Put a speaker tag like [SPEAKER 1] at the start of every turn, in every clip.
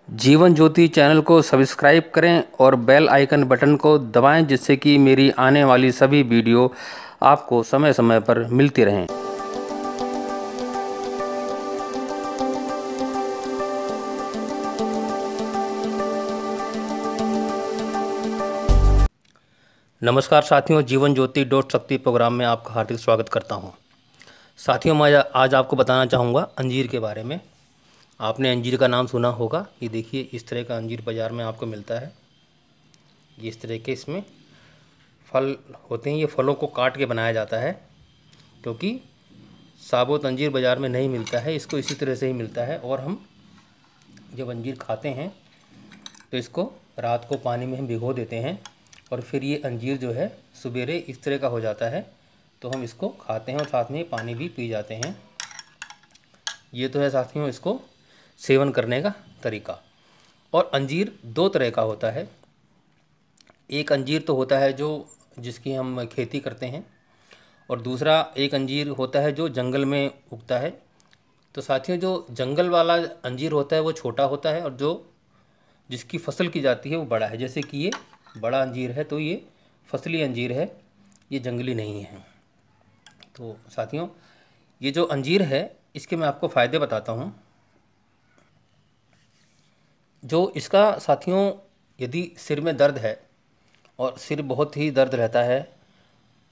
[SPEAKER 1] Jeevan Jyoti channel को subscribe करें और बेल आइकन बटन को दबाएं, जिससे कि मेरी आने वाली सभी वीडियो आपको समय समय पर मिलती रहें। नमस्कार साथियों, जीवन ज्योति डॉट शक्ति प्रोग्राम में आपका हार्दिक स्वागत करता हूं। साथियों, मैं आज आपको बताना चाहूँगा अंजीर के बारे में। आपने अंजीर का नाम सुना होगा। ये देखिए, इस तरह का अंजीर बाज़ार में आपको मिलता है। ये इस तरह के इसमें फल होते हैं। ये फलों को काट के बनाया जाता है, क्योंकि साबुत अंजीर बाज़ार में नहीं मिलता है। इसको इसी तरह से ही मिलता है। और हम जब अंजीर खाते हैं तो इसको रात को पानी में हम भिगो देते हैं, और फिर ये अंजीर जो है सवेरे इस तरह का हो जाता है, तो हम इसको खाते हैं और साथ में पानी भी पी जाते हैं। ये तो है साथियों इसको सेवन करने का तरीका। और अंजीर दो तरह का होता है। एक अंजीर तो होता है जो जिसकी हम खेती करते हैं, और दूसरा एक अंजीर होता है जो जंगल में उगता है। तो साथियों, जो जंगल वाला अंजीर होता है वो छोटा होता है, और जो जिसकी फसल की जाती है वो बड़ा है। जैसे कि ये बड़ा अंजीर है तो ये फसली अंजीर है, ये जंगली नहीं है। तो साथियों, ये जो अंजीर है इसके मैं आपको फ़ायदे बताता हूँ। जो इसका साथियों, यदि सिर में दर्द है और सिर बहुत ही दर्द रहता है,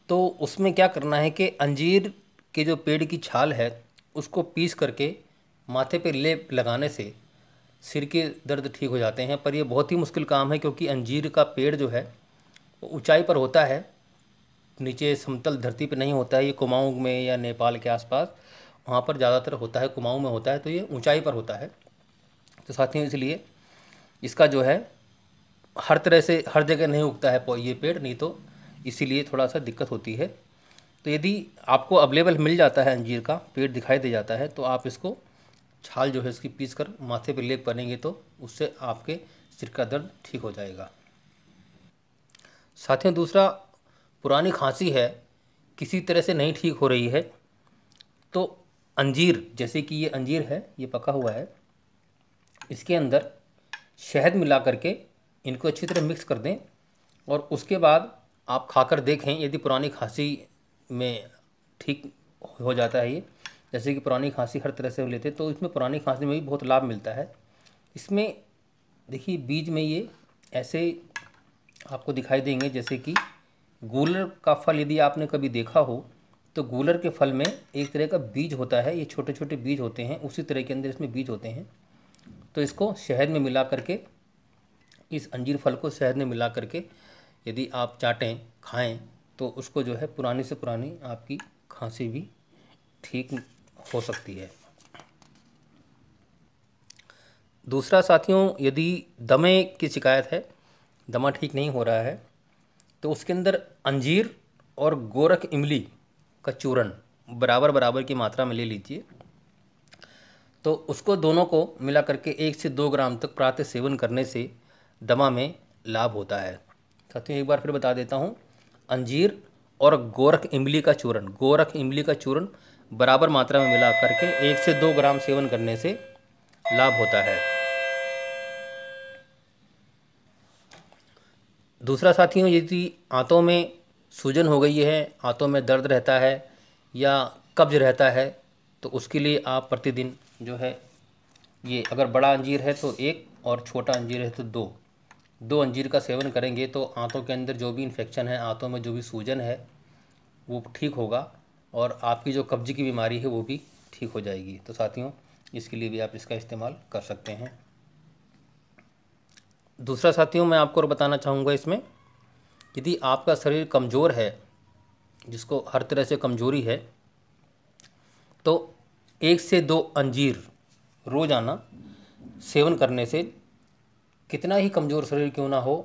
[SPEAKER 1] तो उसमें क्या करना है कि अंजीर के जो पेड़ की छाल है उसको पीस करके माथे पे लेप लगाने से सिर के दर्द ठीक हो जाते हैं। पर यह बहुत ही मुश्किल काम है, क्योंकि अंजीर का पेड़ जो है वो ऊंचाई पर होता है, नीचे समतल धरती पर नहीं होता है। ये कुमाऊं में या नेपाल के आसपास वहाँ पर ज़्यादातर होता है, कुमाऊं में होता है, तो ये ऊंचाई पर होता है। तो साथियों, इसलिए इसका जो है हर तरह से हर जगह नहीं उगता है ये पेड़, नहीं तो इसीलिए थोड़ा सा दिक्कत होती है। तो यदि आपको अवेलेबल मिल जाता है अंजीर का पेड़ दिखाई दे जाता है, तो आप इसको छाल जो है इसकी पीस कर माथे पे लेप करेंगे तो उससे आपके सिर का दर्द ठीक हो जाएगा। साथियों, दूसरा, पुरानी खांसी है, किसी तरह से नहीं ठीक हो रही है, तो अंजीर, जैसे कि ये अंजीर है, ये पका हुआ है, इसके अंदर शहद मिला करके इनको अच्छी तरह मिक्स कर दें, और उसके बाद आप खाकर देखें यदि पुरानी खांसी में ठीक हो जाता है ये। जैसे कि पुरानी खांसी हर तरह से लेते, तो इसमें पुरानी खांसी में भी बहुत लाभ मिलता है। इसमें देखिए, बीज में ये ऐसे आपको दिखाई देंगे, जैसे कि गूलर का फल यदि आपने कभी देखा हो, तो गूलर के फल में एक तरह का बीज होता है। ये छोटे छोटे बीज होते हैं, उसी तरह के अंदर इसमें बीज होते हैं। तो इसको शहद में मिला करके, इस अंजीर फल को शहद में मिला करके यदि आप चाटें, खाएं, तो उसको जो है पुरानी से पुरानी आपकी खांसी भी ठीक हो सकती है। दूसरा साथियों, यदि दमे की शिकायत है, दमा ठीक नहीं हो रहा है, तो उसके अंदर अंजीर और गोरख इमली का चूर्ण बराबर बराबर की मात्रा में ले लीजिए। तो उसको दोनों को मिला करके 1 से 2 ग्राम तक प्रातः सेवन करने से दमा में लाभ होता है। साथियों, एक बार फिर बता देता हूँ, अंजीर और गोरख इमली का चूर्ण बराबर मात्रा में मिला करके 1 से 2 ग्राम सेवन करने से लाभ होता है। दूसरा साथियों, यदि आंतों में सूजन हो गई है, आंतों में दर्द रहता है या कब्ज रहता है, तो उसके लिए आप प्रतिदिन जो है, ये अगर बड़ा अंजीर है तो 1 और छोटा अंजीर है तो 2 अंजीर का सेवन करेंगे, तो आंतों के अंदर जो भी इन्फेक्शन है, आंतों में जो भी सूजन है, वो ठीक होगा, और आपकी जो कब्ज की बीमारी है वो भी ठीक हो जाएगी। तो साथियों, इसके लिए भी आप इसका इस्तेमाल कर सकते हैं। दूसरा साथियों, मैं आपको और बताना चाहूँगा, इसमें यदि आपका शरीर कमज़ोर है, जिसको हर तरह से कमज़ोरी है, तो 1 से 2 अंजीर रोज़ाना सेवन करने से कितना ही कमज़ोर शरीर क्यों ना हो,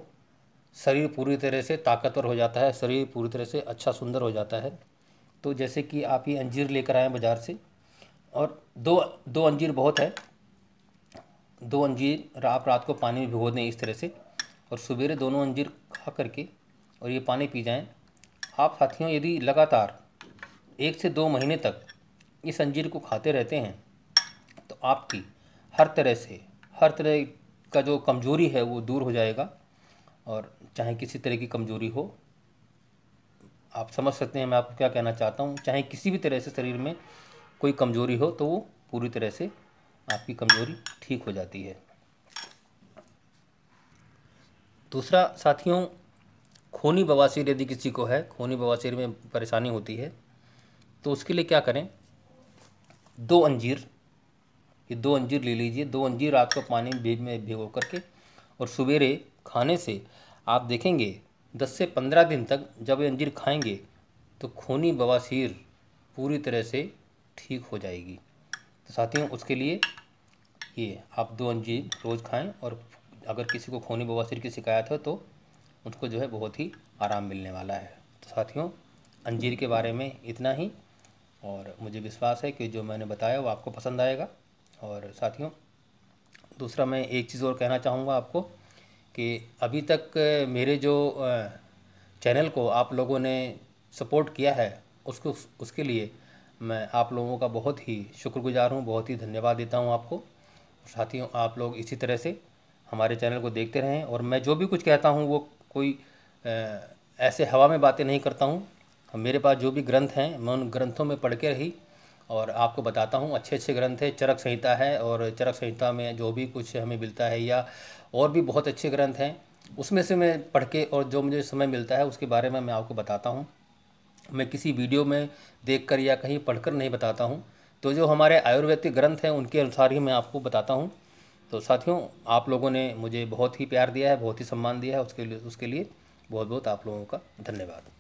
[SPEAKER 1] शरीर पूरी तरह से ताकतवर हो जाता है, शरीर पूरी तरह से अच्छा सुंदर हो जाता है। तो जैसे कि आप ये अंजीर लेकर आएँ बाज़ार से, और दो अंजीर बहुत है, 2 अंजीर आप रात को पानी में भिगो दें इस तरह से, और सवेरे दोनों अंजीर खा करके और ये पानी पी जाएं। आप साथियों, यदि लगातार 1 से 2 महीने तक इस अंजीर को खाते रहते हैं, तो आपकी हर तरह का जो कमज़ोरी है वो दूर हो जाएगा। और चाहे किसी तरह की कमज़ोरी हो, आप समझ सकते हैं मैं आपको क्या कहना चाहता हूँ। चाहे किसी भी तरह से शरीर में कोई कमज़ोरी हो तो वो पूरी तरह से आपकी कमज़ोरी ठीक हो जाती है। दूसरा साथियों, खूनी बवासीर यदि किसी को है, खूनी बवासीर में परेशानी होती है, तो उसके लिए क्या करें, 2 अंजीर, ये 2 अंजीर ले लीजिए। 2 अंजीर रात को पानी में भिगो करके और सवेरे खाने से आप देखेंगे 10 से 15 दिन तक जब ये अंजीर खाएंगे तो खूनी बवासीर पूरी तरह से ठीक हो जाएगी। तो साथियों, उसके लिए ये आप 2 अंजीर रोज़ खाएं, और अगर किसी को खूनी बवासीर की शिकायत हो तो उसको जो है बहुत ही आराम मिलने वाला है। तो साथियों, अंजीर के बारे में इतना ही, और मुझे विश्वास है कि जो मैंने बताया वो आपको पसंद आएगा। और साथियों, दूसरा मैं एक चीज़ और कहना चाहूँगा आपको कि अभी तक मेरे जो चैनल को आप लोगों ने सपोर्ट किया है, उसको उसके लिए मैं आप लोगों का बहुत ही शुक्रगुजार हूँ, बहुत ही धन्यवाद देता हूँ आपको। साथियों, आप लोग इसी तरह से हमारे चैनल को देखते रहें, और मैं जो भी कुछ कहता हूँ वो कोई ऐसे हवा में बातें नहीं करता हूँ। मेरे पास जो भी ग्रंथ हैं मैं उन ग्रंथों में पढ़ के रही और आपको बताता हूँ। अच्छे अच्छे ग्रंथ है, चरक संहिता है, और चरक संहिता में जो भी कुछ हमें मिलता है, या और भी बहुत अच्छे ग्रंथ हैं, उसमें से मैं पढ़ के और जो मुझे समय मिलता है उसके बारे में मैं आपको बताता हूँ। मैं किसी वीडियो में देखकर या कहीं पढ़कर नहीं बताता हूँ। तो जो हमारे आयुर्वेदिक ग्रंथ हैं उनके अनुसार ही मैं आपको बताता हूँ। तो साथियों, आप लोगों ने मुझे बहुत ही प्यार दिया है, बहुत ही सम्मान दिया है, उसके लिए बहुत बहुत आप लोगों का धन्यवाद।